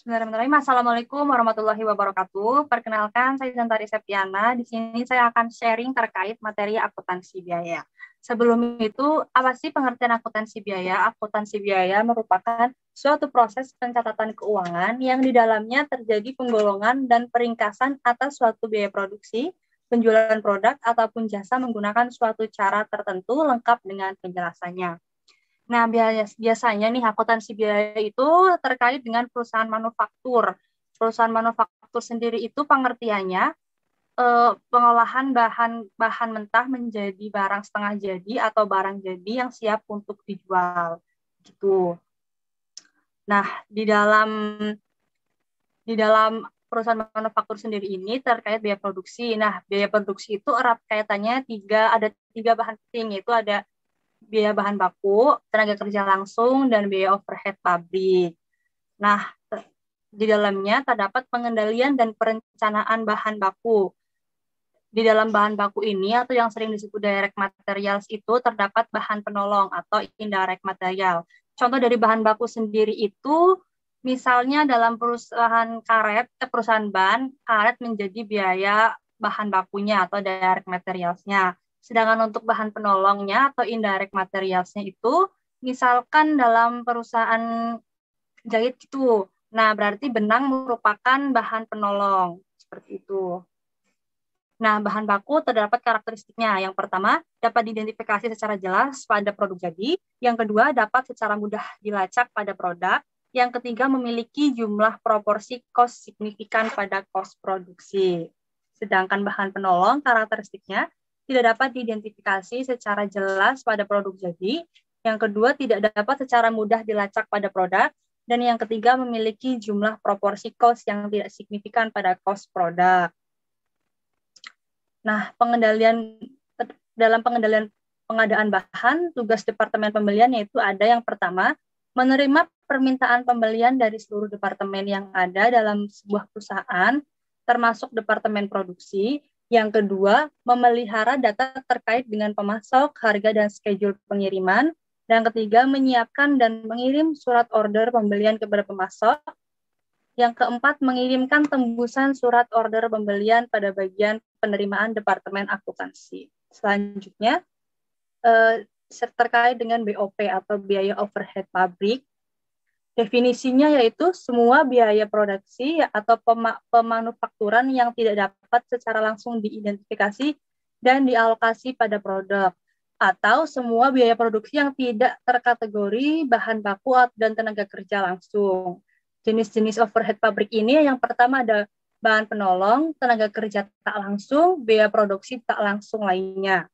Bismillahirrahmanirrahim. Assalamualaikum warahmatullahi wabarakatuh. Perkenalkan, saya Zantari Septiana. Di sini saya akan sharing terkait materi akuntansi biaya. Sebelum itu, apa sih pengertian akuntansi biaya? Akuntansi biaya merupakan suatu proses pencatatan keuangan yang di dalamnya terjadi penggolongan dan peringkasan atas suatu biaya produksi, penjualan produk, ataupun jasa menggunakan suatu cara tertentu lengkap dengan penjelasannya. Nah, biasanya nih akuntansi biaya itu terkait dengan perusahaan manufaktur. Perusahaan manufaktur sendiri itu pengertiannya pengolahan bahan mentah menjadi barang setengah jadi atau barang jadi yang siap untuk dijual. Gitu. Nah, di dalam perusahaan manufaktur sendiri ini terkait biaya produksi. Nah, biaya produksi itu erat kaitannya ada tiga bahan penting, yaitu ada biaya bahan baku, tenaga kerja langsung, dan biaya overhead pabrik. Nah, di dalamnya terdapat pengendalian dan perencanaan bahan baku. Di dalam bahan baku ini, atau yang sering disebut direct materials itu, terdapat bahan penolong atau indirect material. Contoh dari bahan baku sendiri itu, misalnya dalam perusahaan perusahaan ban, karet menjadi biaya bahan bakunya atau direct materials-nya. Sedangkan untuk bahan penolongnya atau indirect materials-nya itu, misalkan dalam perusahaan jahit itu. Nah, berarti benang merupakan bahan penolong. Seperti itu. Nah, bahan baku terdapat karakteristiknya. Yang pertama, dapat diidentifikasi secara jelas pada produk jadi. Yang kedua, dapat secara mudah dilacak pada produk. Yang ketiga, memiliki jumlah proporsi cost signifikan pada cost produksi. Sedangkan bahan penolong karakteristiknya tidak dapat diidentifikasi secara jelas pada produk jadi. Yang kedua, tidak dapat secara mudah dilacak pada produk. Dan yang ketiga, memiliki jumlah proporsi cost yang tidak signifikan pada cost produk. Nah, dalam pengendalian pengadaan bahan, tugas Departemen Pembelian yaitu ada yang pertama, menerima permintaan pembelian dari seluruh departemen yang ada dalam sebuah perusahaan, termasuk Departemen Produksi. Yang kedua, memelihara data terkait dengan pemasok, harga, dan schedule pengiriman. Dan ketiga, menyiapkan dan mengirim surat order pembelian kepada pemasok. Yang keempat, mengirimkan tembusan surat order pembelian pada bagian penerimaan Departemen Akuntansi. Selanjutnya, terkait dengan BOP atau biaya overhead pabrik. Definisinya yaitu semua biaya produksi atau pemanufakturan yang tidak dapat secara langsung diidentifikasi dan dialokasi pada produk, atau semua biaya produksi yang tidak terkategori bahan baku dan tenaga kerja langsung. Jenis-jenis overhead pabrik ini yang pertama ada bahan penolong, tenaga kerja tak langsung, biaya produksi tak langsung lainnya.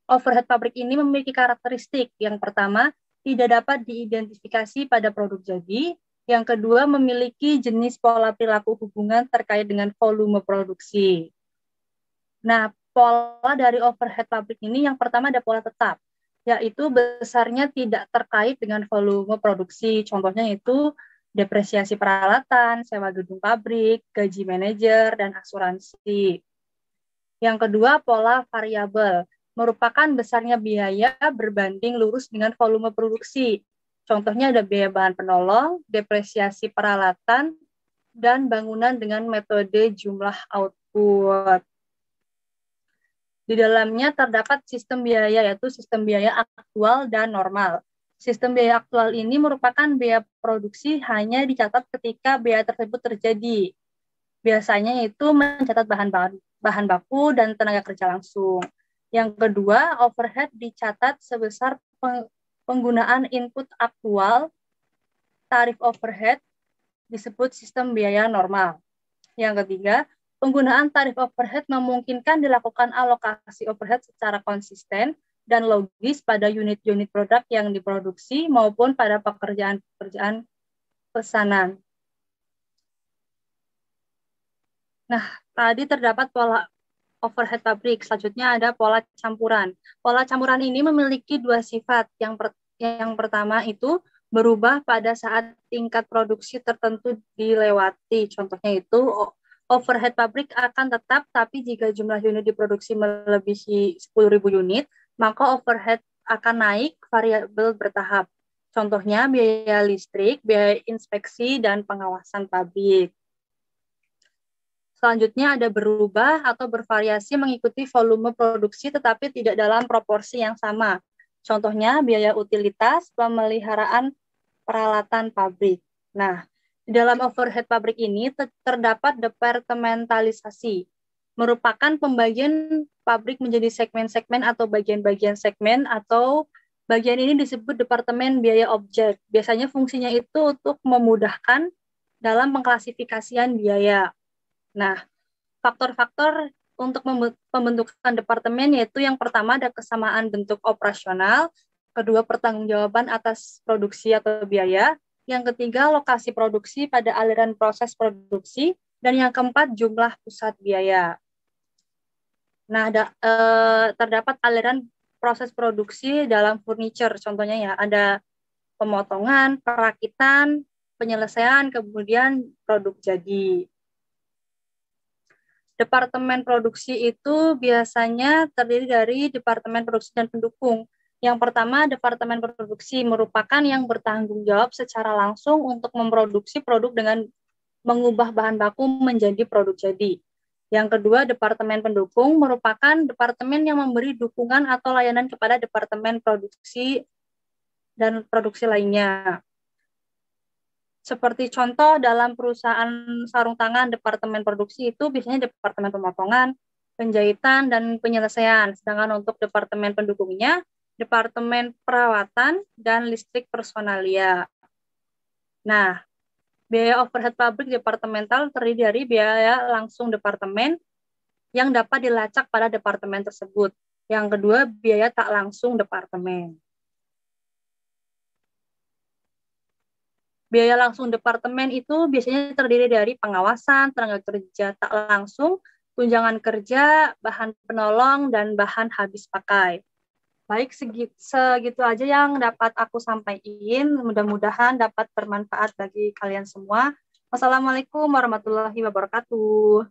Overhead pabrik ini memiliki karakteristik. Yang pertama, tidak dapat diidentifikasi pada produk jadi. Yang kedua, memiliki jenis pola perilaku hubungan terkait dengan volume produksi. Nah, pola dari overhead pabrik ini yang pertama ada pola tetap, yaitu besarnya tidak terkait dengan volume produksi. Contohnya itu depresiasi peralatan, sewa gedung pabrik, gaji manajer, dan asuransi. Yang kedua, pola variabel, merupakan besarnya biaya berbanding lurus dengan volume produksi. Contohnya ada biaya bahan penolong, depresiasi peralatan, dan bangunan dengan metode jumlah output. Di dalamnya terdapat sistem biaya, yaitu sistem biaya aktual dan normal. Sistem biaya aktual ini merupakan biaya produksi hanya dicatat ketika biaya tersebut terjadi. Biasanya itu mencatat bahan baku dan tenaga kerja langsung. Yang kedua, overhead dicatat sebesar penggunaan input aktual. Tarif overhead disebut sistem biaya normal. Yang ketiga, penggunaan tarif overhead memungkinkan dilakukan alokasi overhead secara konsisten dan logis pada unit-unit produk yang diproduksi maupun pada pekerjaan-pekerjaan pesanan. Nah, tadi terdapat pola overhead pabrik. Selanjutnya ada pola campuran. Pola campuran ini memiliki dua sifat. Yang pertama itu berubah pada saat tingkat produksi tertentu dilewati. Contohnya itu overhead pabrik akan tetap, tapi jika jumlah unit diproduksi melebihi 10.000 unit, maka overhead akan naik variabel bertahap. Contohnya biaya listrik, biaya inspeksi, dan pengawasan pabrik. Selanjutnya ada berubah atau bervariasi mengikuti volume produksi tetapi tidak dalam proporsi yang sama. Contohnya biaya utilitas, pemeliharaan peralatan pabrik. Nah, di dalam overhead pabrik ini terdapat departementalisasi, merupakan pembagian pabrik menjadi segmen-segmen atau bagian-bagian segmen, atau bagian ini disebut departemen biaya objek. Biasanya fungsinya itu untuk memudahkan dalam pengklasifikasian biaya. Nah, faktor-faktor untuk pembentukan departemen yaitu yang pertama ada kesamaan bentuk operasional, kedua pertanggungjawaban atas produksi atau biaya, yang ketiga lokasi produksi pada aliran proses produksi, dan yang keempat jumlah pusat biaya. Nah, terdapat aliran proses produksi dalam furniture, contohnya ya, ada pemotongan, perakitan, penyelesaian, kemudian produk jadi. Departemen produksi itu biasanya terdiri dari departemen produksi dan pendukung. Yang pertama, departemen produksi merupakan yang bertanggung jawab secara langsung untuk memproduksi produk dengan mengubah bahan baku menjadi produk jadi. Yang kedua, departemen pendukung merupakan departemen yang memberi dukungan atau layanan kepada departemen produksi dan produksi lainnya. Seperti contoh dalam perusahaan sarung tangan, departemen produksi itu biasanya departemen pemotongan, penjahitan, dan penyelesaian. Sedangkan untuk departemen pendukungnya, departemen perawatan dan listrik personalia. Nah, biaya overhead pabrik departemental terdiri dari biaya langsung departemen yang dapat dilacak pada departemen tersebut. Yang kedua, biaya tak langsung departemen. Biaya langsung departemen itu biasanya terdiri dari pengawasan, tenaga kerja tak langsung, tunjangan kerja, bahan penolong, dan bahan habis pakai. Baik, segitu aja yang dapat aku sampaikan. Mudah-mudahan dapat bermanfaat bagi kalian semua. Wassalamualaikum warahmatullahi wabarakatuh.